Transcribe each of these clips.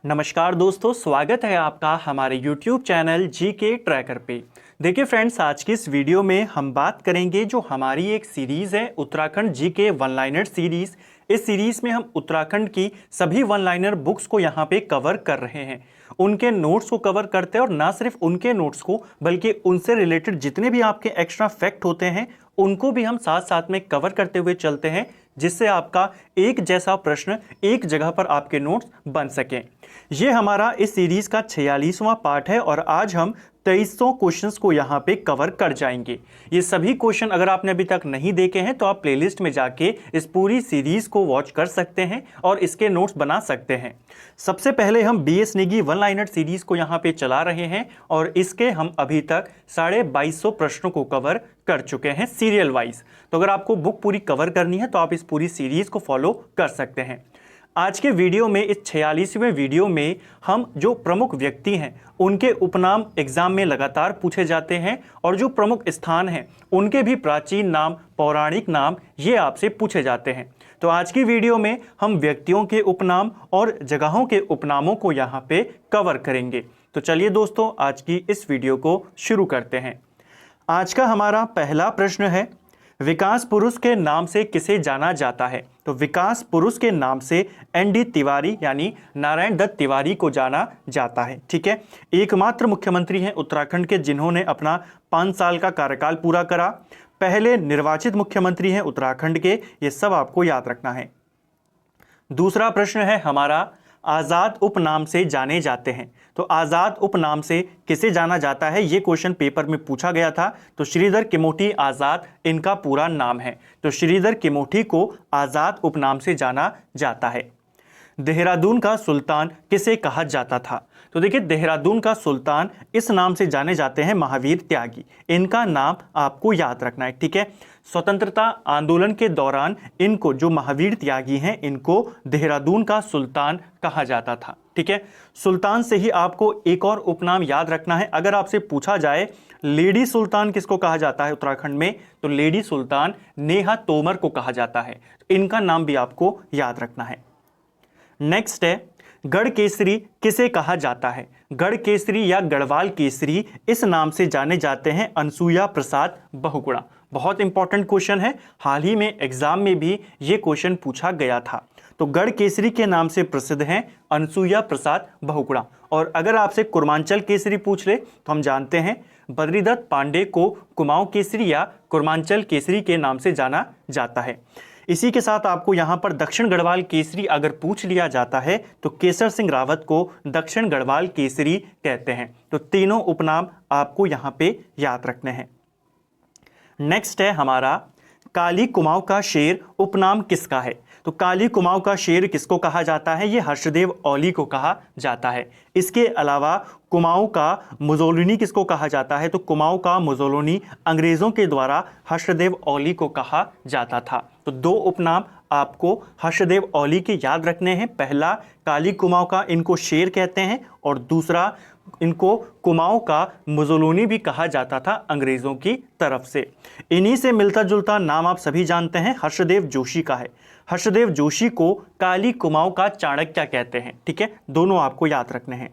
नमस्कार दोस्तों, स्वागत है आपका हमारे YouTube चैनल जीके ट्रैकर पे। देखिए फ्रेंड्स, आज की इस वीडियो में हम बात करेंगे जो हमारी एक सीरीज़ है Uttarakhand GK one liner series. इस सीरीज़ में हम उत्तराखंड की सभी वन लाइनर बुक्स को यहाँ पे कवर कर रहे हैं, उनके नोट्स को कवर करते हैं और ना सिर्फ उनके नोट्स को बल्कि उनसे रिलेटेड जितने भी आपके एक्स्ट्रा फैक्ट होते हैं उनको भी हम साथ साथ में कवर करते हुए चलते हैं, जिससे आपका एक जैसा प्रश्न एक जगह पर आपके नोट्स बन सकें। ये हमारा इस सीरीज़ का 46वां पार्ट है और आज हम 2300 क्वेश्चंस को यहाँ पे कवर कर जाएंगे। ये सभी क्वेश्चन अगर आपने अभी तक नहीं देखे हैं तो आप प्लेलिस्ट में जाके इस पूरी सीरीज़ को वॉच कर सकते हैं और इसके नोट्स बना सकते हैं। सबसे पहले हम BS Negi one liner series को यहाँ पे चला रहे हैं और इसके हम अभी तक 2250 प्रश्नों को कवर कर चुके हैं सीरियल वाइज। तो अगर आपको बुक पूरी कवर करनी है तो आप इस पूरी सीरीज़ को फॉलो कर सकते हैं। आज के वीडियो में, इस 46वें वीडियो में, हम जो प्रमुख व्यक्ति हैं उनके उपनाम एग्जाम में लगातार पूछे जाते हैं और जो प्रमुख स्थान हैं उनके भी प्राचीन नाम, पौराणिक नाम ये आपसे पूछे जाते हैं। तो आज की वीडियो में हम व्यक्तियों के उपनाम और जगहों के उपनामों को यहाँ पे कवर करेंगे। तो चलिए दोस्तों, आज की इस वीडियो को शुरू करते हैं। आज का हमारा पहला प्रश्न है, विकास पुरुष के नाम से किसे जाना जाता है? तो विकास पुरुष के नाम से ND तिवारी यानी नारायण दत्त तिवारी को जाना जाता है। ठीक है, एकमात्र मुख्यमंत्री हैं उत्तराखंड के जिन्होंने अपना 5 साल का कार्यकाल पूरा करा। पहले निर्वाचित मुख्यमंत्री हैं उत्तराखंड के, ये सब आपको याद रखना है। दूसरा प्रश्न है हमारा, आज़ाद उपनाम से जाने जाते हैं। तो आज़ाद उपनाम से किसे जाना जाता है, ये क्वेश्चन पेपर में पूछा गया था। तो श्रीधर किमोठी आज़ाद इनका पूरा नाम है। तो श्रीधर किमोठी को आज़ाद उपनाम से जाना जाता है। देहरादून का सुल्तान किसे कहा जाता था? तो देखिए, देहरादून का सुल्तान इस नाम से जाने जाते हैं महावीर त्यागी। इनका नाम आपको याद रखना है। ठीक है, स्वतंत्रता आंदोलन के दौरान इनको, जो महावीर त्यागी हैं, इनको देहरादून का सुल्तान कहा जाता था। ठीक है, सुल्तान से ही आपको एक और उपनाम याद रखना है। अगर आपसे पूछा जाए लेडी सुल्तान किसको कहा जाता है उत्तराखंड में, तो लेडी सुल्तान नेहा तोमर को कहा जाता है। इनका नाम भी आपको याद रखना है। नेक्स्ट है, गढ़ केसरी किसे कहा जाता है? गढ़ केसरी या गढ़वाल केसरी इस नाम से जाने जाते हैं अनसुईया प्रसाद बहुगुणा। बहुत इंपॉर्टेंट क्वेश्चन है, हाल ही में एग्जाम में भी ये क्वेश्चन पूछा गया था। तो गढ़ केसरी के नाम से प्रसिद्ध हैं अनसुईया प्रसाद बहुगुणा। और अगर आपसे कुर्मांचल केसरी पूछ ले तो हम जानते हैं बद्रीदत्त पांडे को कुमाऊं केसरी या कुर्मांचल केसरी के नाम से जाना जाता है। इसी के साथ आपको यहाँ पर दक्षिण गढ़वाल केसरी अगर पूछ लिया जाता है तो केसर सिंह रावत को दक्षिण गढ़वाल केसरी कहते हैं। तो तीनों उपनाम आपको यहाँ पे याद रखने हैं। नेक्स्ट है हमारा, काली कुमाऊं का शेर उपनाम किसका है? तो काली कुमाऊं का शेर किसको कहा जाता है? ये हर्षदेव औली को कहा जाता है। इसके अलावा कुमाऊं का मुजोलिनी किसको कहा जाता है? तो कुमाऊं का मुजोलिनी अंग्रेज़ों के द्वारा हर्षदेव औली को कहा जाता था। तो दो उपनाम आपको हर्षदेव औली के याद रखने हैं। पहला, काली कुमाऊं का इनको शेर कहते हैं और दूसरा, इनको कुमाऊं का मुजोलिनी भी कहा जाता था अंग्रेज़ों की तरफ से। इन्हीं से मिलता जुलता नाम आप सभी जानते हैं, हर्षदेव जोशी का है। हर्षदेव जोशी को काली कुमाऊं का चाणक्य कहते हैं। ठीक है, दोनों आपको याद रखने हैं।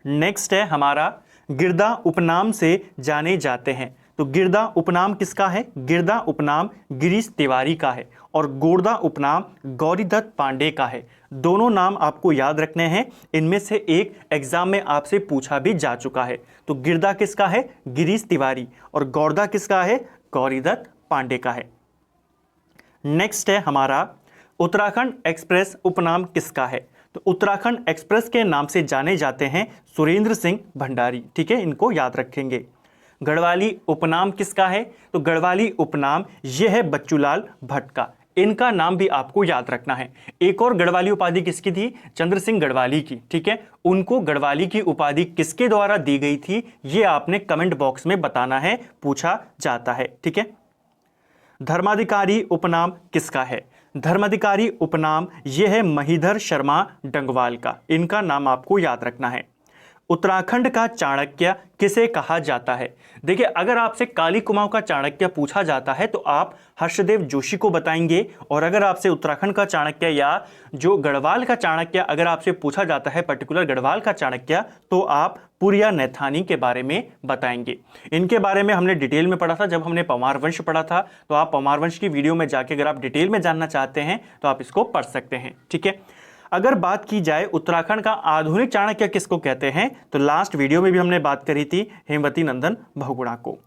नेक्स्ट है हमारा, गिरदा उपनाम से जाने जाते हैं। तो गिरदा उपनाम किसका है? गिरदा उपनाम गिरीश तिवारी का है और गोरदा उपनाम गौरीदत्त पांडे का है। दोनों नाम आपको याद रखने हैं, इनमें से एक एग्जाम में आपसे पूछा भी जा चुका है। तो गिरदा किसका है? गिरीश तिवारी। और गौरदा किसका है? गौरीदत्त पांडे का है। नेक्स्ट है हमारा, उत्तराखंड एक्सप्रेस उपनाम किसका है? तो उत्तराखंड एक्सप्रेस के नाम से जाने जाते हैं सुरेंद्र सिंह भंडारी। ठीक है, इनको याद रखेंगे। गढ़वाली उपनाम किसका है? तो गढ़वाली उपनाम यह है बच्चूलाल भट्ट का। इनका नाम भी आपको याद रखना है। एक और गढ़वाली उपाधि किसकी थी? चंद्र सिंह गढ़वाली की। ठीक है, उनको गढ़वाली की उपाधि किसके द्वारा दी गई थी, ये आपने कमेंट बॉक्स में बताना है, पूछा जाता है। ठीक है, धर्माधिकारी उपनाम किसका है? धर्माधिकारी उपनाम यह है महीधर शर्मा डंगवाल का। इनका नाम आपको याद रखना है। उत्तराखंड का चाणक्य किसे कहा जाता है? देखिए, अगर आपसे काली कुमाऊं का चाणक्य पूछा जाता है तो आप हर्षदेव जोशी को बताएंगे, और अगर आपसे उत्तराखंड का चाणक्य या जो गढ़वाल का चाणक्य अगर आपसे पूछा जाता है, पर्टिकुलर गढ़वाल का चाणक्य, तो आप पुरिया नैथानी के बारे में बताएंगे। इनके बारे में हमने डिटेल में पढ़ा था जब हमने पंवार वंश पढ़ा था, तो आप पंवार वंश की वीडियो में जाके अगर आप डिटेल में जानना चाहते हैं तो आप इसको पढ़ सकते हैं। ठीक है, अगर बात की जाए उत्तराखंड का आधुनिक चाणक्य किसको कहते हैं, तो लास्ट वीडियो में भी हमने बात करी थी हेमवती नंदन बहुगुणा को।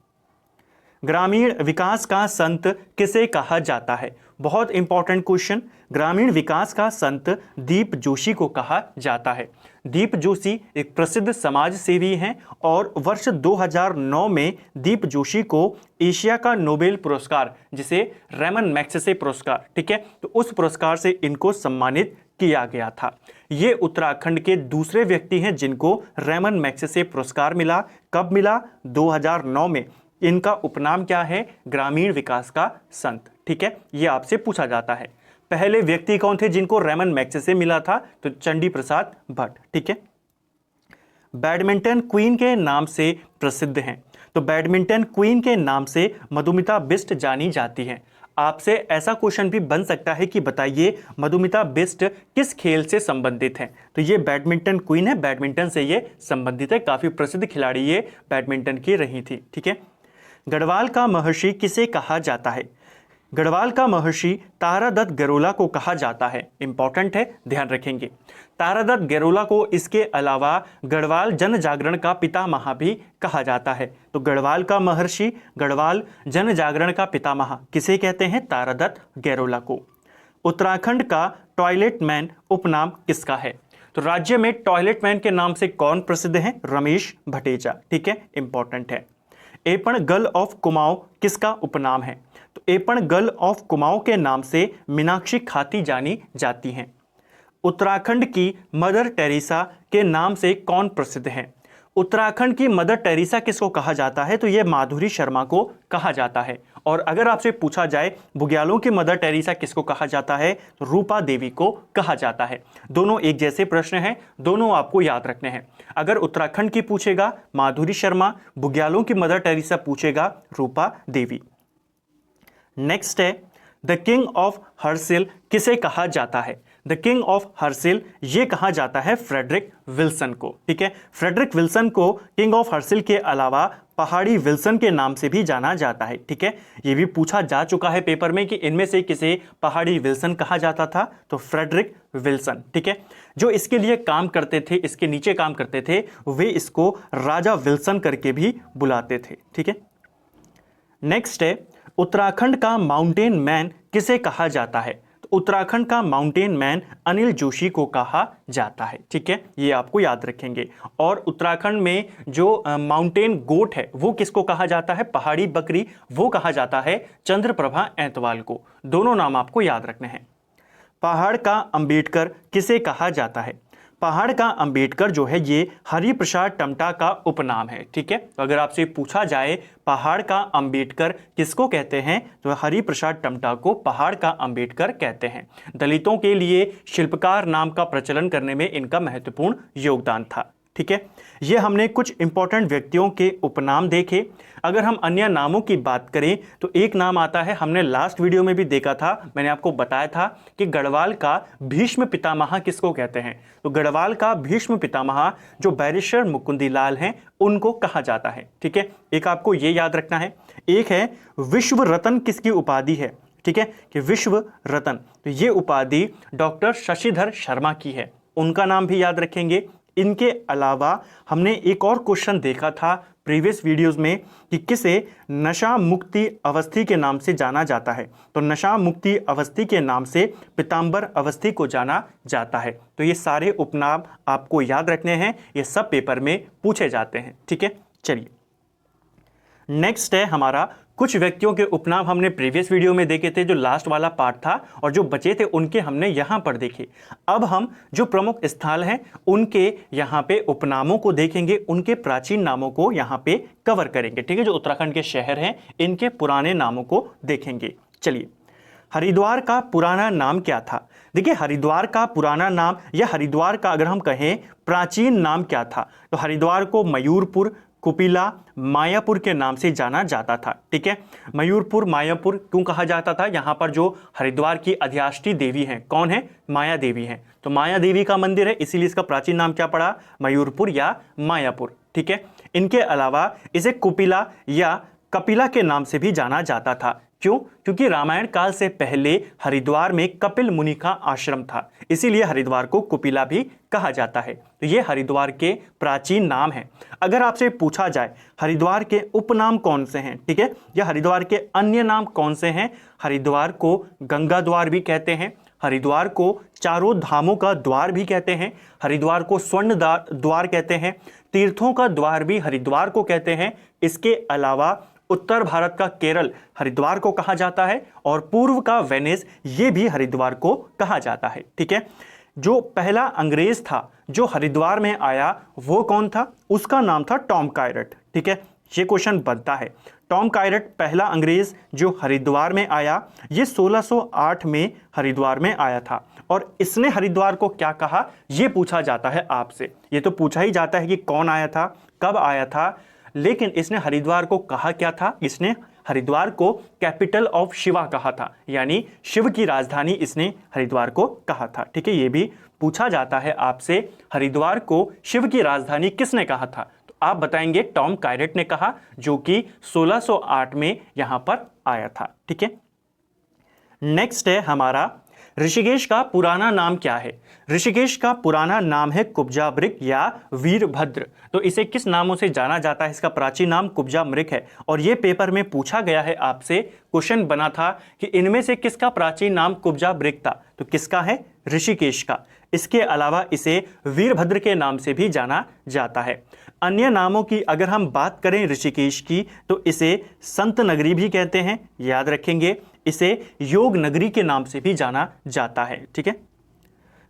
ग्रामीण विकास का संत किसे कहा जाता है? बहुत इंपॉर्टेंट क्वेश्चन। ग्रामीण विकास का संत दीप जोशी को कहा जाता है। दीप जोशी एक प्रसिद्ध समाज सेवी हैं और वर्ष 2009 में दीप जोशी को एशिया का नोबेल पुरस्कार, जिसे रेमन मैग्सेसे पुरस्कार, ठीक है, तो उस पुरस्कार से इनको सम्मानित किया गया था। ये उत्तराखंड के दूसरे व्यक्ति हैं जिनको रेमन मैग्सेसे पुरस्कार मिला। कब मिला? 2009 में। इनका उपनाम क्या है? ग्रामीण विकास का संत। ठीक है, ये आपसे पूछा जाता है। पहले व्यक्ति कौन थे जिनको रेमन मैग्सेसे मिला था? तो चंडी प्रसाद भट्ट। ठीक है, बैडमिंटन क्वीन के नाम से प्रसिद्ध हैं, तो बैडमिंटन क्वीन के नाम से मधुमिता बिष्ट जानी जाती हैं। आपसे ऐसा क्वेश्चन भी बन सकता है कि बताइए मधुमिता बिष्ट किस खेल से संबंधित हैं? तो ये बैडमिंटन क्वीन है, बैडमिंटन से ये संबंधित है, काफी प्रसिद्ध खिलाड़ी ये बैडमिंटन की रही थी। ठीक है, गढ़वाल का महर्षि किसे कहा जाता है? गढ़वाल का महर्षि तारादत्त गैरोला को कहा जाता है। इंपॉर्टेंट है, ध्यान रखेंगे। तारादत्त गैरोला को इसके अलावा गढ़वाल जन जागरण का पितामह भी कहा जाता है। तो गढ़वाल का महर्षि, गढ़वाल जन जागरण का पितामह किसे कहते हैं? तारादत्त गैरोला को। उत्तराखंड का टॉयलेट मैन उपनाम किसका है? तो राज्य में टॉयलेट मैन के नाम से कौन प्रसिद्ध है? रमेश भटेजा। ठीक है, इंपॉर्टेंट है। एपण गर्ल ऑफ कुमाऊं किसका उपनाम है? तो एपण गर्ल ऑफ कुमाऊं के नाम से मीनाक्षी खाती जानी जाती हैं। उत्तराखंड की मदर टेरेसा के नाम से कौन प्रसिद्ध हैं? उत्तराखंड की मदर टेरेसा किसको कहा जाता है? तो यह माधुरी शर्मा को कहा जाता है। और अगर आपसे पूछा जाए बुग्यालों की मदर टेरेसा किसको कहा जाता है, तो रूपा देवी को कहा जाता है। दोनों एक जैसे प्रश्न हैं, दोनों आपको याद रखने हैं। अगर उत्तराखंड की पूछेगा माधुरी शर्मा, बुग्यालों की मदर टेरेसा पूछेगा रूपा देवी। नेक्स्ट है, द किंग ऑफ हर्सिल किसे कहा जाता है? द किंग ऑफ हर्सिल ये कहा जाता है फ्रेडरिक विल्सन को। ठीक है, फ्रेडरिक विल्सन को किंग ऑफ हर्सिल के अलावा पहाड़ी विल्सन के नाम से भी जाना जाता है। ठीक है, ये भी पूछा जा चुका है पेपर में कि इनमें से किसे पहाड़ी विल्सन कहा जाता था, तो फ्रेडरिक विल्सन। ठीक है, जो इसके लिए काम करते थे, इसके नीचे काम करते थे, वे इसको राजा विल्सन करके भी बुलाते थे। ठीक है, नेक्स्ट है, उत्तराखंड का माउंटेन मैन किसे कहा जाता है? तो उत्तराखंड का माउंटेन मैन अनिल जोशी को कहा जाता है। ठीक है, ये आपको याद रखेंगे। और उत्तराखंड में जो माउंटेन गोट है वो किसको कहा जाता है? पहाड़ी बकरी, वो कहा जाता है चंद्रप्रभा ऐतवाल को। दोनों नाम आपको याद रखने हैं। पहाड़ का अंबेडकर किसे कहा जाता है? पहाड़ का अंबेडकर जो है ये हरिप्रसाद टमटा का उपनाम है। ठीक है, तो अगर आपसे पूछा जाए पहाड़ का अंबेडकर किसको कहते हैं, तो हरिप्रसाद टमटा को पहाड़ का अंबेडकर कहते हैं। दलितों के लिए शिल्पकार नाम का प्रचलन करने में इनका महत्वपूर्ण योगदान था। ठीक है, ये हमने कुछ इंपॉर्टेंट व्यक्तियों के उपनाम देखे। अगर हम अन्य नामों की बात करें तो एक नाम आता है, हमने लास्ट वीडियो में भी देखा था, मैंने आपको बताया था कि गढ़वाल का भीष्म पितामह किसको कहते हैं। तो गढ़वाल का भीष्म पितामह जो बैरिस्टर मुकुंदीलाल हैं उनको कहा जाता है। ठीक है, एक आपको ये याद रखना है। एक है विश्व रत्न किसकी उपाधि है? ठीक है, कि विश्व रत्न, तो ये उपाधि डॉक्टर शशिधर शर्मा की है, उनका नाम भी याद रखेंगे। इनके अलावा हमने एक और क्वेश्चन देखा था प्रीवियस वीडियोस में कि किसे नशा मुक्ति अवस्थी के नाम से जाना जाता है। तो नशा मुक्ति अवस्थी के नाम से पीताम्बर अवस्थी को जाना जाता है। तो ये सारे उपनाम आपको याद रखने हैं, ये सब पेपर में पूछे जाते हैं। ठीक है, चलिए नेक्स्ट है हमारा, कुछ व्यक्तियों के उपनाम हमने प्रीवियस वीडियो में देखे थे, जो लास्ट वाला पार्ट था, और जो बचे थे उनके हमने यहां पर देखे। अब हम जो प्रमुख स्थल हैं उनके यहां पे उपनामों को देखेंगे, उनके प्राचीन नामों को यहां पे कवर करेंगे। ठीक है, जो उत्तराखंड के शहर हैं इनके पुराने नामों को देखेंगे। चलिए, हरिद्वार का पुराना नाम क्या था? देखिए, हरिद्वार का पुराना नाम या हरिद्वार का अगर हम कहें प्राचीन नाम क्या था, तो हरिद्वार को मयूरपुर, कुपिला, मायापुर के नाम से जाना जाता था। ठीक है, मयूरपुर, मायापुर क्यों कहा जाता था? यहाँ पर जो हरिद्वार की अधिष्ठात्री देवी हैं, कौन है? माया देवी हैं। तो माया देवी का मंदिर है, इसीलिए इसका प्राचीन नाम क्या पड़ा? मयूरपुर या मायापुर। ठीक है, इनके अलावा इसे कुपिला या कपिला के नाम से भी जाना जाता था। क्यों? क्योंकि रामायण काल से पहले हरिद्वार में कपिल मुनि का आश्रम था, इसीलिए हरिद्वार को कुपिला भी कहा जाता है। तो ये हरिद्वार के प्राचीन नाम हैं। अगर आपसे पूछा जाए हरिद्वार के उपनाम कौन से हैं, ठीक है, या हरिद्वार के अन्य नाम कौन से हैं? हरिद्वार को गंगा द्वार भी कहते हैं, हरिद्वार को चारों धामों का द्वार भी कहते हैं, हरिद्वार को स्वर्ण द्वार कहते हैं, तीर्थों का द्वार भी हरिद्वार को कहते हैं। इसके अलावा उत्तर भारत का केरल हरिद्वार को कहा जाता है और पूर्व का वेनिस ये भी हरिद्वार को कहा जाता है। ठीक है, जो पहला अंग्रेज था जो हरिद्वार में आया वो कौन था? उसका नाम था टॉम कायरट। ठीक है, ये क्वेश्चन बनता है। टॉम कायरट पहला अंग्रेज जो हरिद्वार में आया, ये 1608 में हरिद्वार में आया था और इसने हरिद्वार को क्या कहा ये पूछा जाता है आपसे। ये तो पूछा ही जाता है कि कौन आया था, कब आया था, लेकिन इसने हरिद्वार को कहा क्या था? इसने हरिद्वार को कैपिटल ऑफ शिवा कहा था, यानी शिव की राजधानी इसने हरिद्वार को कहा था। ठीक है, ये भी पूछा जाता है आपसे, हरिद्वार को शिव की राजधानी किसने कहा था? तो आप बताएंगे टॉम कायरट ने कहा, जो कि 1608 में यहां पर आया था। ठीक है, नेक्स्ट है हमारा ऋषिकेश का पुराना नाम क्या है? ऋषिकेश का पुराना नाम है कुब्जा मृग या वीरभद्र। तो इसे किस नामों से जाना जाता है? इसका प्राचीन नाम कुब्जा मृग है और यह पेपर में पूछा गया है आपसे, क्वेश्चन बना था कि इनमें से किसका प्राचीन नाम कुब्जा मृग था? तो किसका है? ऋषिकेश का। इसके अलावा इसे वीरभद्र के नाम से भी जाना जाता है। अन्य नामों की अगर हम बात करें ऋषिकेश की, तो इसे संत नगरी भी कहते हैं, याद रखेंगे। इसे योग नगरी के नाम से भी जाना जाता है। ठीक है,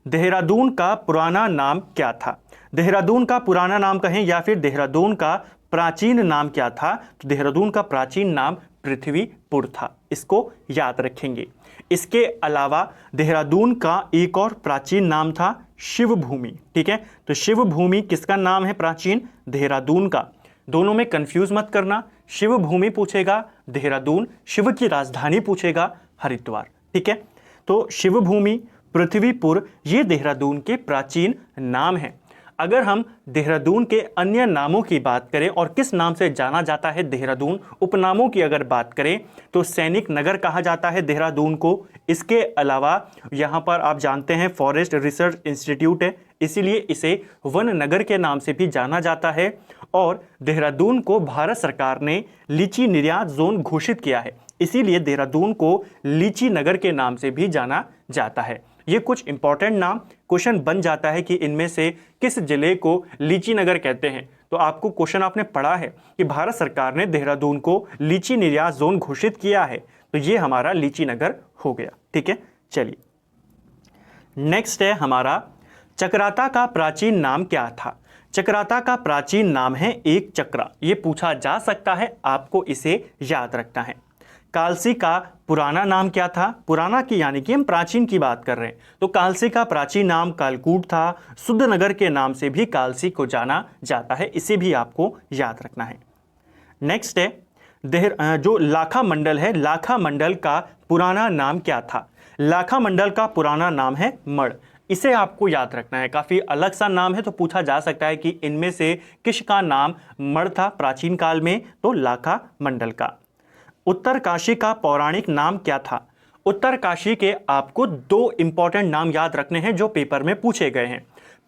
देहरादून का पुराना नाम क्या था? देहरादून का पुराना नाम कहें या फिर देहरादून का प्राचीन नाम क्या था? तो देहरादून का प्राचीन नाम पृथ्वीपुर था, इसको याद रखेंगे। इसके अलावा देहरादून का एक और प्राचीन नाम था शिवभूमि। ठीक है, तो शिवभूमि किसका नाम है प्राचीन? देहरादून का। दोनों में कंफ्यूज मत करना, शिवभूमि पूछेगा देहरादून, शिव की राजधानी पूछेगा हरिद्वार। ठीक है, तो शिवभूमि, पृथ्वीपुर ये देहरादून के प्राचीन नाम हैं। अगर हम देहरादून के अन्य नामों की बात करें और किस नाम से जाना जाता है देहरादून, उपनामों की अगर बात करें तो सैनिक नगर कहा जाता है देहरादून को। इसके अलावा यहाँ पर आप जानते हैं फॉरेस्ट रिसर्च इंस्टीट्यूट है, इसीलिए इसे वन नगर के नाम से भी जाना जाता है। और देहरादून को भारत सरकार ने लीची निर्यात जोन घोषित किया है, इसीलिए देहरादून को लीची नगर के नाम से भी जाना जाता है। ये कुछ इंपॉर्टेंट नाम, क्वेश्चन बन जाता है कि इनमें से किस जिले को लीची नगर कहते हैं। तो आपको क्वेश्चन आपने पढ़ा है कि भारत सरकार ने देहरादून को लीची निर्यात जोन घोषित किया है, तो ये हमारा लीची नगर हो गया। ठीक है, चलिए नेक्स्ट है हमारा चक्राता का प्राचीन नाम क्या था? चक्राता का प्राचीन नाम है एक चक्रा। ये पूछा जा सकता है, आपको इसे याद रखना है। कालसी का पुराना नाम क्या था? पुराना की यानी कि हम प्राचीन की बात कर रहे हैं, तो कालसी का प्राचीन नाम कालकूट था। शुद्ध नगर के नाम से भी कालसी को जाना जाता है, इसे भी आपको याद रखना है। नेक्स्ट है जो लाखा मंडल है, लाखा मंडल का पुराना नाम क्या था? लाखा मंडल का पुराना नाम है मढ़, इसे आपको याद रखना है। काफ़ी अलग सा नाम है, तो पूछा जा सकता है कि इनमें से किसका नाम मढ़ था प्राचीन काल में? तो लाखा मंडल का। उत्तर काशी का पौराणिक नाम क्या था? उत्तर काशी के आपको दो इंपॉर्टेंट नाम याद रखने हैं जो पेपर में पूछे गए हैं।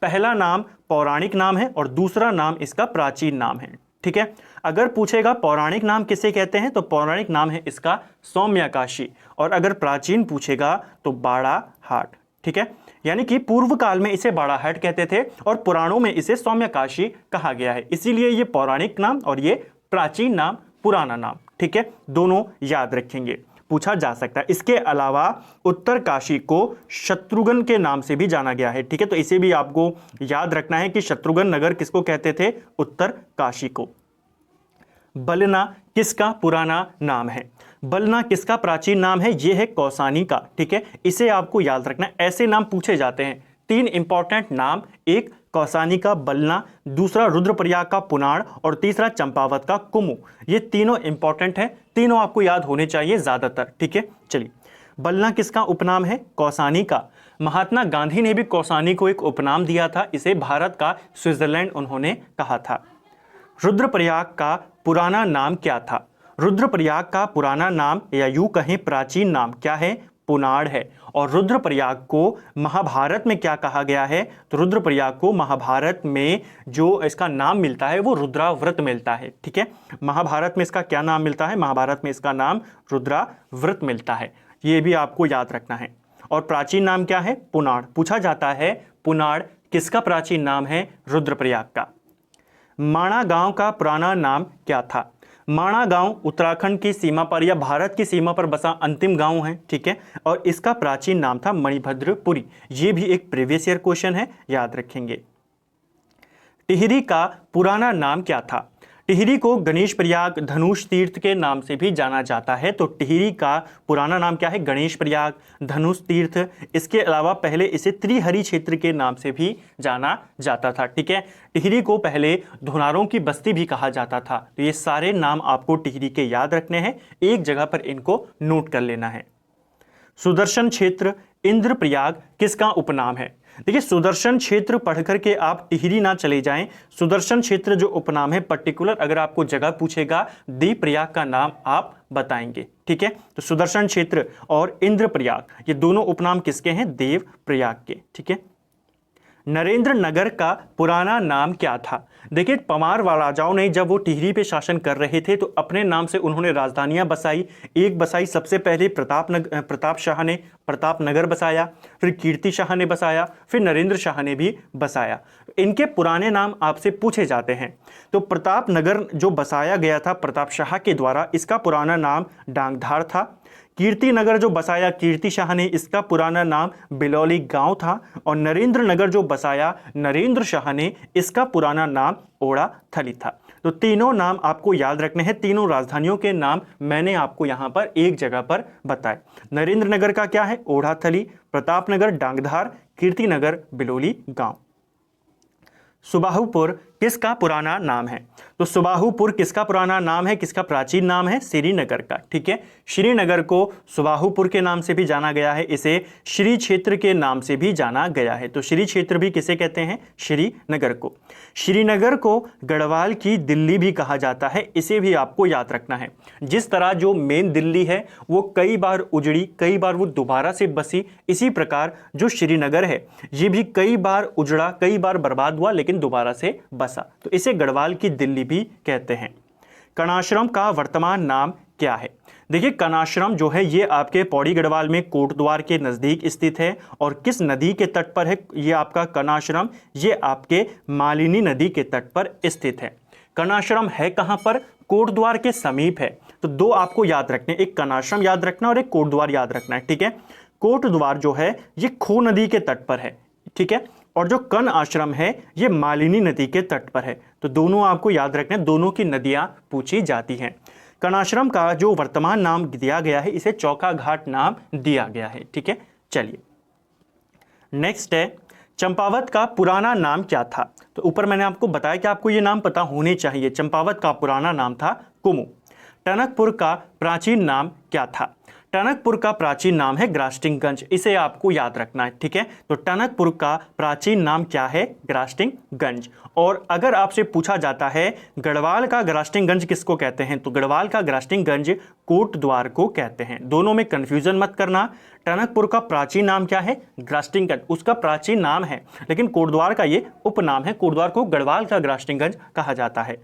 पहला नाम पौराणिक नाम है और दूसरा नाम इसका प्राचीन नाम है। ठीक है, अगर पूछेगा पौराणिक नाम किसे कहते हैं, तो पौराणिक नाम है इसका सौम्यकाशी, और अगर प्राचीन पूछेगा तो बाड़ाहाट। ठीक है, यानी कि पूर्व काल में इसे बाड़ाहाट कहते थे और पुराणों में इसे सौम्यकाशी कहा गया है, इसीलिए ये पौराणिक नाम और ये प्राचीन नाम, पुराना नाम। ठीक है, दोनों याद रखेंगे, पूछा जा सकता है। इसके अलावा उत्तर काशी को शत्रुघ्न के नाम से भी जाना गया है। ठीक है, तो इसे भी आपको याद रखना है कि शत्रुघ्न नगर किसको कहते थे? उत्तर काशी को। बलना किसका पुराना नाम है? बलना किसका प्राचीन नाम है? ये है कौसानी का। ठीक है, इसे आपको याद रखना है, ऐसे नाम पूछे जाते हैं। 3 इंपॉर्टेंट नाम, एक कौसानी का बलना, दूसरा रुद्रप्रयाग का पुनाड़ और तीसरा चंपावत का कुमू। ये तीनों इंपॉर्टेंट है, तीनों आपको याद होने चाहिए ज्यादातर। ठीक है, चलिए, बलना किसका उपनाम है? कौसानी का। महात्मा गांधी ने भी कौसानी को एक उपनाम दिया था, इसे भारत का स्विट्जरलैंड उन्होंने कहा था। रुद्रप्रयाग का पुराना नाम क्या था? रुद्रप्रयाग का पुराना नाम या यूं कहें प्राचीन नाम क्या है? पुनाड़ है। और रुद्रप्रयाग को महाभारत में क्या कहा गया है? तो रुद्रप्रयाग को महाभारत में जो इसका नाम मिलता है वो रुद्राव्रत मिलता है। ठीक है, महाभारत में इसका क्या नाम मिलता है? महाभारत में इसका नाम रुद्राव्रत मिलता है, ये भी आपको याद रखना है। और प्राचीन नाम क्या है? पुनाड़। पूछा जाता है पुनाड़ किसका प्राचीन नाम है? रुद्रप्रयाग का। माणा गांव का पुराना नाम क्या था? माणा गांव उत्तराखंड की सीमा पर या भारत की सीमा पर बसा अंतिम गांव है। ठीक है, और इसका प्राचीन नाम था मणिभद्रपुरी। ये भी एक प्रीवियस ईयर क्वेश्चन है, याद रखेंगे। टिहरी का पुराना नाम क्या था? टिहरी को गणेश प्रयाग धनुष तीर्थ के नाम से भी जाना जाता है। तो टिहरी का पुराना नाम क्या है? गणेश प्रयाग, धनुष तीर्थ। इसके अलावा पहले इसे त्रिहरी क्षेत्र के नाम से भी जाना जाता था। ठीक है, टिहरी को पहले धुनारों की बस्ती भी कहा जाता था। तो ये सारे नाम आपको टिहरी के याद रखने हैं, एक जगह पर इनको नोट कर लेना है। सुदर्शन क्षेत्र इंद्रप्रयाग किसका उपनाम है? देखिए, सुदर्शन क्षेत्र पढ़ करके आप टिहरी ना चले जाएं। सुदर्शन क्षेत्र जो उपनाम है, पर्टिकुलर अगर आपको जगह पूछेगा, देवप्रयाग का नाम आप बताएंगे। ठीक है, तो सुदर्शन क्षेत्र और इंद्रप्रयाग ये दोनों उपनाम किसके हैं? देवप्रयाग के। ठीक है, नरेंद्र नगर का पुराना नाम क्या था? देखिए, पवार राजाओं ने जब वो टिहरी पे शासन कर रहे थे तो अपने नाम से उन्होंने राजधानियां बसाई। एक बसाई सबसे पहले प्रताप शाह ने प्रताप नगर बसाया, फिर कीर्ति शाह ने बसाया, फिर नरेंद्र शाह ने भी बसाया। इनके पुराने नाम आपसे पूछे जाते हैं। तो प्रताप नगर जो बसाया गया था प्रताप शाह के द्वारा, इसका पुराना नाम डांगधार था। कीर्ति नगर जो बसाया कीर्ति शाह ने, इसका पुराना नाम बिलौली गांव था। और नरेंद्र नगर जो बसाया नरेंद्र शाह ने, इसका पुराना नाम ओढ़ा थली था। तो तीनों नाम आपको याद रखने हैं, तीनों राजधानियों के नाम मैंने आपको यहां पर एक जगह पर बताए। नरेंद्र नगर का क्या है? ओढ़ा थली। प्रताप नगर डांगधार, कीर्ति नगर बिलौली गांव। सुबाहुपुर किसका पुराना नाम है? तो सुबाहुपुर किसका पुराना नाम है, किसका प्राचीन नाम है? श्रीनगर का। ठीक है, श्रीनगर को सुबाहुपुर के नाम से भी जाना गया है, इसे श्री क्षेत्र के नाम से भी जाना गया है। तो श्री क्षेत्र भी किसे कहते हैं? श्रीनगर को। श्रीनगर को गढ़वाल की दिल्ली भी कहा जाता है, इसे भी आपको याद रखना है। जिस तरह जो मेन दिल्ली है वो कई बार उजड़ी, कई बार वो दोबारा से बसी, इसी प्रकार जो श्रीनगर है ये भी कई बार उजड़ा, कई बार बर्बाद हुआ, लेकिन दोबारा से बसा। तो इसे गढ़वाल की दिल्ली भी कहते हैं। कणाश्रम का वर्तमान नाम क्या है? देखिए, कणाश्रम जो है ये आपके पौड़ी गढ़वाल में कोटद्वार के नजदीक स्थित है। और किस नदी के तट पर है ये आपका कणाश्रम? ये आपके मालिनी नदी के तट पर स्थित है। कणाश्रम है कहां पर? कोटद्वार के समीप है। तो दो आपको याद रखने, एक कणाश्रम याद रखना और एक कोटद्वार याद रखना है। ठीक है, कोटद्वार जो है ये खो नदी के तट पर है। ठीक है, और जो कण आश्रम है ये मालिनी नदी के तट पर है। तो दोनों आपको याद रखना है, दोनों की नदियां पूछी जाती हैं। कणाश्रम का जो वर्तमान नाम दिया गया है इसे चौका घाट नाम दिया गया है। ठीक है, चलिए नेक्स्ट है, चंपावत का पुराना नाम क्या था? तो ऊपर मैंने आपको बताया कि आपको ये नाम पता होने चाहिए। चंपावत का पुराना नाम था कुमू। टनकपुर का प्राचीन नाम क्या था? टनकपुर का प्राचीन नाम है ग्रास्टिंगगंज, इसे आपको याद रखना है। ठीक है, तो टनकपुर का प्राचीन नाम क्या है? ग्रास्टिंगगंज। और अगर आपसे पूछा जाता है गढ़वाल का ग्रास्टिंगगंज किसको कहते हैं, तो गढ़वाल का ग्रास्टिंगगंज कोटद्वार को कहते हैं। दोनों में कंफ्यूजन मत करना। टनकपुर का प्राचीन नाम क्या है? ग्रास्टिंगगंज, उसका प्राचीन नाम है, लेकिन कोटद्वार का ये उपनाम है। कोटद्वार को गढ़वाल का ग्रास्टिंगगंज कहा जाता है।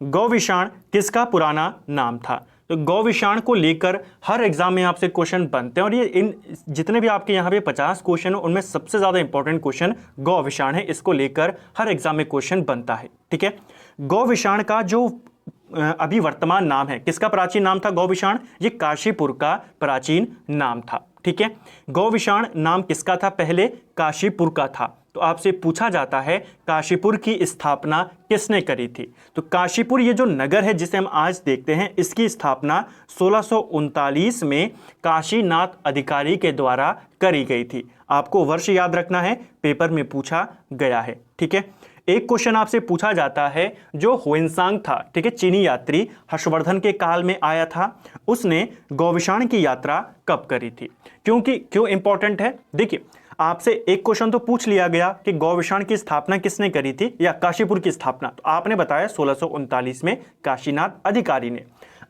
गौविशाण किसका पुराना नाम था? तो गौविशाण को लेकर हर एग्जाम में आपसे क्वेश्चन बनते हैं, और ये इन जितने भी आपके यहाँ पे 50 क्वेश्चन है उनमें सबसे ज़्यादा इंपॉर्टेंट क्वेश्चन गौविशाण है। इसको लेकर हर एग्जाम में क्वेश्चन बनता है। ठीक है, गौविशाण का जो अभी वर्तमान नाम है। किसका प्राचीन नाम था गौविषाण? ये काशीपुर का प्राचीन नाम था। ठीक है, गौविषाण नाम किसका था पहले? काशीपुर का था। तो आपसे पूछा जाता है काशीपुर की स्थापना किसने करी थी? तो काशीपुर ये जो नगर है जिसे हम आज देखते हैं, इसकी स्थापना 1639 में काशीनाथ अधिकारी के द्वारा करी गई थी। आपको वर्ष याद रखना है, पेपर में पूछा गया है। ठीक है, एक क्वेश्चन आपसे पूछा जाता है, जो हुएनसांग था, ठीक है, चीनी यात्री हर्षवर्धन के काल में आया था, उसने गौविषाण की यात्रा कब करी थी? क्यों इंपॉर्टेंट है? देखिए, आपसे एक क्वेश्चन तो पूछ लिया गया कि गौविषाण की स्थापना किसने करी थी या काशीपुर की स्थापना, तो आपने बताया 1639 में काशीनाथ अधिकारी ने।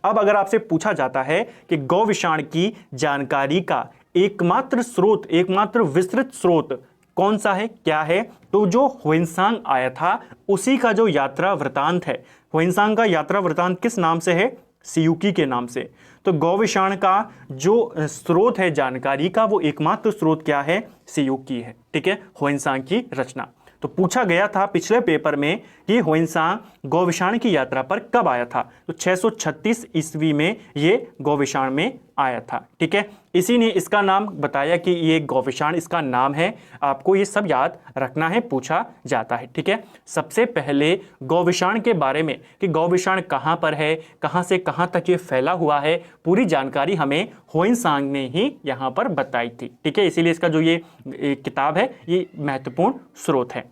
अब अगर आपसे पूछा जाता है कि गौविषाण की जानकारी का एकमात्र स्रोत, एकमात्र विस्तृत स्रोत कौन सा है, क्या है? तो जो हुएनसांग आया था उसी का जो यात्रा वृतांत है। हुएनसांग का यात्रा वृतांत किस नाम से है? सियूकी के नाम से। तो गौविषाण का जो स्रोत है जानकारी का, वो एकमात्र स्रोत क्या है? सियूकी है। ठीक है, हुएनसांग की रचना। तो पूछा गया था पिछले पेपर में कि हुएनसांग गौविषाण की यात्रा पर कब आया था? तो 636 ईस्वी में ये गौविषाण में आया था। ठीक है, इसी ने इसका नाम बताया कि ये गौविषाण इसका नाम है। आपको ये सब याद रखना है, पूछा जाता है। ठीक है, सबसे पहले गौविषाण के बारे में कि गौविषाण कहाँ पर है, कहाँ से कहाँ तक ये फैला हुआ है, पूरी जानकारी हमें हुएनसांग ने ही यहाँ पर बताई थी। ठीक है, इसीलिए इसका जो ये किताब है ये महत्वपूर्ण स्रोत है।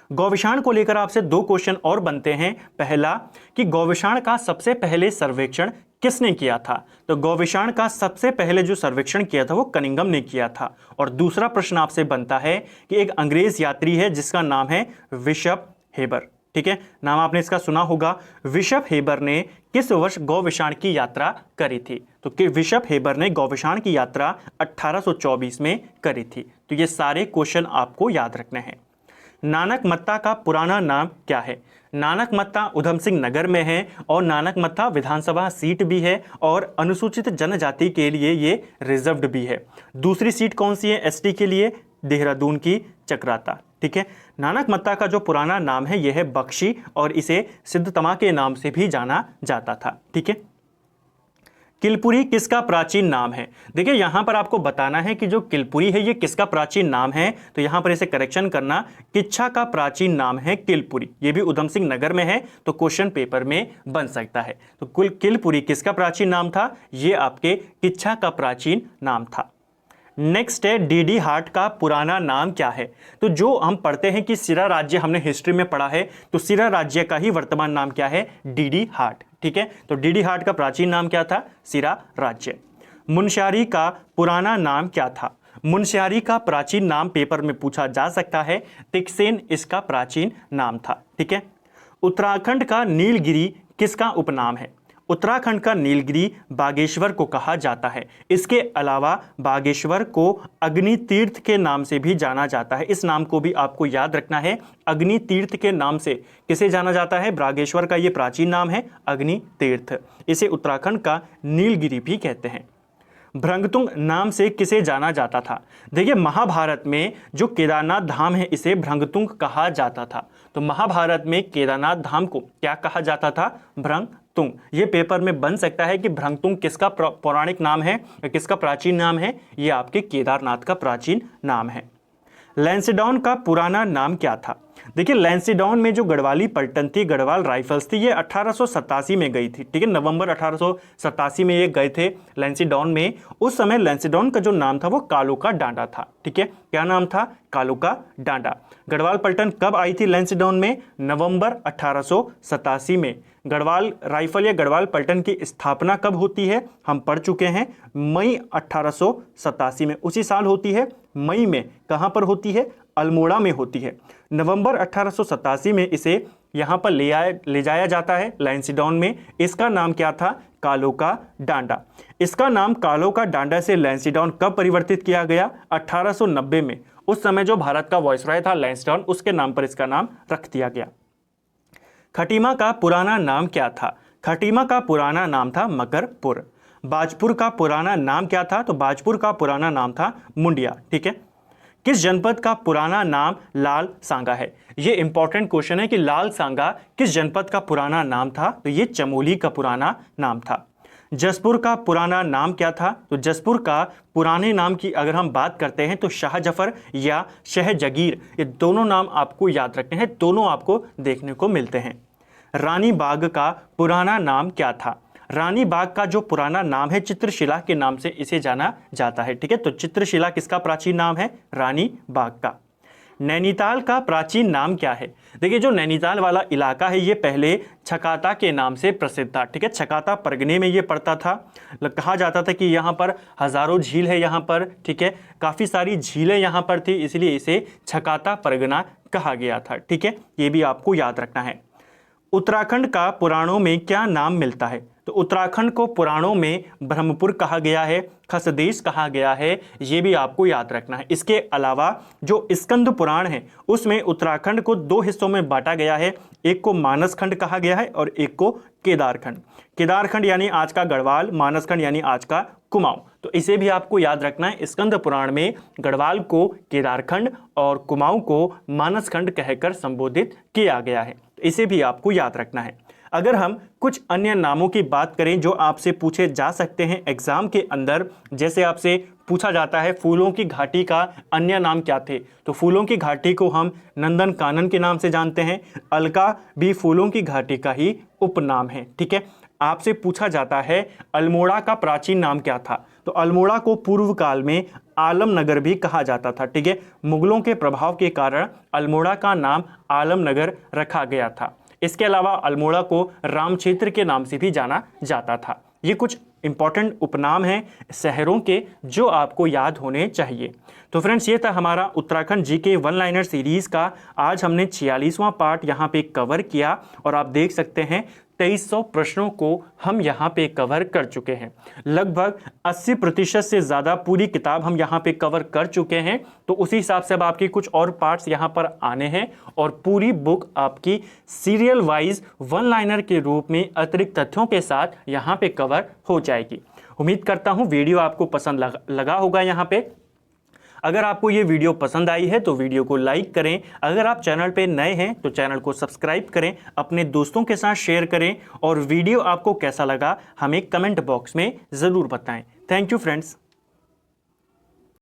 गौविषाण को लेकर आपसे दो क्वेश्चन और बनते हैं। पहला कि गौविषाण का सबसे पहले सर्वेक्षण किसने किया था? तो गौविषाण का सबसे पहले जो सर्वेक्षण किया था वो कनिंघम ने किया था। और दूसरा प्रश्न आपसे बनता है कि एक अंग्रेज यात्री है जिसका नाम है बिशप हेबर। ठीक है, नाम आपने इसका सुना होगा। बिशप हेबर ने किस वर्ष गौविषाण की यात्रा करी थी? तो कि बिशप हेबर ने गौविषाण की यात्रा 1824 में करी थी। तो ये सारे क्वेश्चन आपको याद रखने हैं। नानकमत्ता का पुराना नाम क्या है? नानकमत्ता उधम सिंह नगर में है और नानकमत्ता विधानसभा सीट भी है और अनुसूचित जनजाति के लिए ये रिजर्व्ड भी है। दूसरी सीट कौन सी है एसटी के लिए? देहरादून की चक्राता। ठीक है, नानकमत्ता का जो पुराना नाम है यह है बख्शी और इसे सिद्धतमा के नाम से भी जाना जाता था। ठीक है, किलपुरी किसका प्राचीन नाम है? देखिए, यहां पर आपको बताना है कि जो किलपुरी है ये किसका प्राचीन नाम है। तो यहां पर इसे करेक्शन करना, किच्छा का प्राचीन नाम है किलपुरी। ये भी उधम सिंह नगर में है, तो क्वेश्चन पेपर में बन सकता है। तो किलपुरी किसका प्राचीन नाम था? ये आपके किच्छा का प्राचीन नाम था। नेक्स्ट है डीडी हाट का पुराना नाम क्या है? तो जो हम पढ़ते हैं कि सिरा राज्य, हमने हिस्ट्री में पढ़ा है, तो सिरा राज्य का ही वर्तमान नाम क्या है? डीडी हाट। ठीक है, तो डीडी हाट का प्राचीन नाम क्या था? सिरा राज्य। मुनस्यारी का पुराना नाम क्या था? मुनस्यारी का प्राचीन नाम पेपर में पूछा जा सकता है, तिकसेन इसका प्राचीन नाम था। ठीक है, उत्तराखंड का नीलगिरी किसका उपनाम है? उत्तराखंड का नीलगिरी बागेश्वर को कहा जाता है। इसके अलावा बागेश्वर को अग्नि तीर्थ के नाम से भी जाना जाता है। इस नाम को भी आपको याद रखना है, अग्नि तीर्थ के नाम से किसे जाना जाता है? बागेश्वर का ये प्राचीन नाम है अग्नि तीर्थ। इसे उत्तराखंड का नीलगिरी भी कहते हैं। भृंगतुंग नाम से किसे जाना जाता था? देखिए, महाभारत में जो केदारनाथ धाम है इसे भृंगतुंग कहा जाता था। तो महाभारत में केदारनाथ धाम को क्या कहा जाता था? भृंगतुंग। ये पेपर में बन सकता है कि भृंगतुंग किसका पौराणिक नाम है, किसका प्राचीन नाम है? ये आपके केदारनाथ का प्राचीन नाम है। लैंसडाउन का पुराना नाम क्या था? देखिए, लैंसडाउन में जो गढ़वाली पलटन थी, गढ़वाल राइफल्स थी, ये 1887 में गई थी। ठीक है, नवंबर 1887 में ये गए थे लैंसडाउन में। उस समय लैंसडाउन का जो नाम था वो कालो का डांडा था। ठीक है, क्या नाम था? कालो का डांडा। गढ़वाल पलटन कब आई थी लैंसडाउन में? नवंबर 1887 में। गढ़वाल राइफल या गढ़वाल पलटन की स्थापना कब होती है? हम पढ़ चुके हैं, मई 1887 में। उसी साल होती है, मई में। कहां पर होती है? अल्मोड़ा में होती है। नवंबर 1887 में इसे यहां पर ले जाया जाता है लैंसडाउन में। इसका नाम क्या था? कालो का डांडा। इसका नाम कालो का डांडा से लैंसडाउन कब परिवर्तित किया गया? 1890 में। उस समय जो भारत का वायसराय था लैंसडाउन, उसके नाम पर इसका नाम रख दिया गया। खटीमा का पुराना नाम क्या था? खटीमा का पुराना नाम था मकरपुर। बाजपुर का पुराना नाम क्या था? तो बाजपुर का पुराना नाम था मुंडिया। ठीक है, किस जनपद का पुराना नाम लाल सांगा है? ये इंपॉर्टेंट क्वेश्चन है कि लाल सांगा किस जनपद का पुराना नाम था? तो ये चमोली का पुराना नाम था। जसपुर का पुराना नाम क्या था? तो जसपुर का पुराने नाम की अगर हम बात करते हैं तो शाहजफर या शहजगीर, ये दोनों नाम आपको याद रखने हैं, दोनों आपको देखने को मिलते हैं। रानी बाग का पुराना नाम क्या था? रानी बाग का जो पुराना नाम है चित्रशिला के नाम से इसे जाना जाता है। ठीक है, तो चित्रशिला किसका प्राचीन नाम है? रानी बाग का। नैनीताल का प्राचीन नाम क्या है? देखिए, जो नैनीताल वाला इलाका है ये पहले छकाता के नाम से प्रसिद्ध था। ठीक है, छकाता परगने में ये पड़ता था। कहा जाता था कि यहाँ पर हजारों झील है यहाँ पर। ठीक है, काफ़ी सारी झीलें यहाँ पर थी, इसलिए इसे छकाता परगना कहा गया था। ठीक है, ये भी आपको याद रखना है। उत्तराखंड का पुराणों में क्या नाम मिलता है? तो उत्तराखंड को पुराणों में ब्रह्मपुर कहा गया है, खसदेश कहा गया है, ये भी आपको याद रखना है। इसके अलावा जो स्कंद पुराण है उसमें उत्तराखंड को दो हिस्सों में बांटा गया है, एक को मानसखंड कहा गया है और एक को केदारखंड। केदारखंड यानी आज का गढ़वाल, मानसखंड यानी आज का कुमाऊं। तो इसे भी आपको याद रखना है। स्कंद पुराण में गढ़वाल को केदारखंड और कुमाऊं को मानसखंड कहकर संबोधित किया गया है, तो इसे भी आपको याद रखना है। अगर हम कुछ अन्य नामों की बात करें जो आपसे पूछे जा सकते हैं एग्जाम के अंदर, जैसे आपसे पूछा जाता है फूलों की घाटी का अन्य नाम क्या थे? तो फूलों की घाटी को हम नंदन कानन के नाम से जानते हैं। अलका भी फूलों की घाटी का ही उपनाम है। ठीक है, आपसे पूछा जाता है अल्मोड़ा का प्राचीन नाम क्या था? तो अल्मोड़ा को पूर्व काल में आलमनगर भी कहा जाता था। ठीक है, मुगलों के प्रभाव के कारण अल्मोड़ा का नाम आलमनगर रखा गया था। इसके अलावा अल्मोड़ा को राम क्षेत्र के नाम से भी जाना जाता था। ये कुछ इंपॉर्टेंट उपनाम हैं शहरों के जो आपको याद होने चाहिए। तो फ्रेंड्स, ये था हमारा Uttarakhand GK one liner series का। आज हमने 46वां पार्ट यहाँ पे कवर किया और आप देख सकते हैं 2300 प्रश्नों को हम यहाँ पे कवर कर चुके हैं। लगभग 80% से ज़्यादा पूरी किताब हम यहाँ पे कवर कर चुके हैं। तो उसी हिसाब से अब आपके कुछ और पार्ट्स यहाँ पर आने हैं और पूरी बुक आपकी सीरियल वाइज वन लाइनर के रूप में अतिरिक्त तथ्यों के साथ यहाँ पे कवर हो जाएगी। उम्मीद करता हूँ वीडियो आपको पसंद लगा होगा। यहाँ पे अगर आपको ये वीडियो पसंद आई है तो वीडियो को लाइक करें। अगर आप चैनल पे नए हैं तो चैनल को सब्सक्राइब करें, अपने दोस्तों के साथ शेयर करें और वीडियो आपको कैसा लगा हमें कमेंट बॉक्स में ज़रूर बताएं। Thank you friends.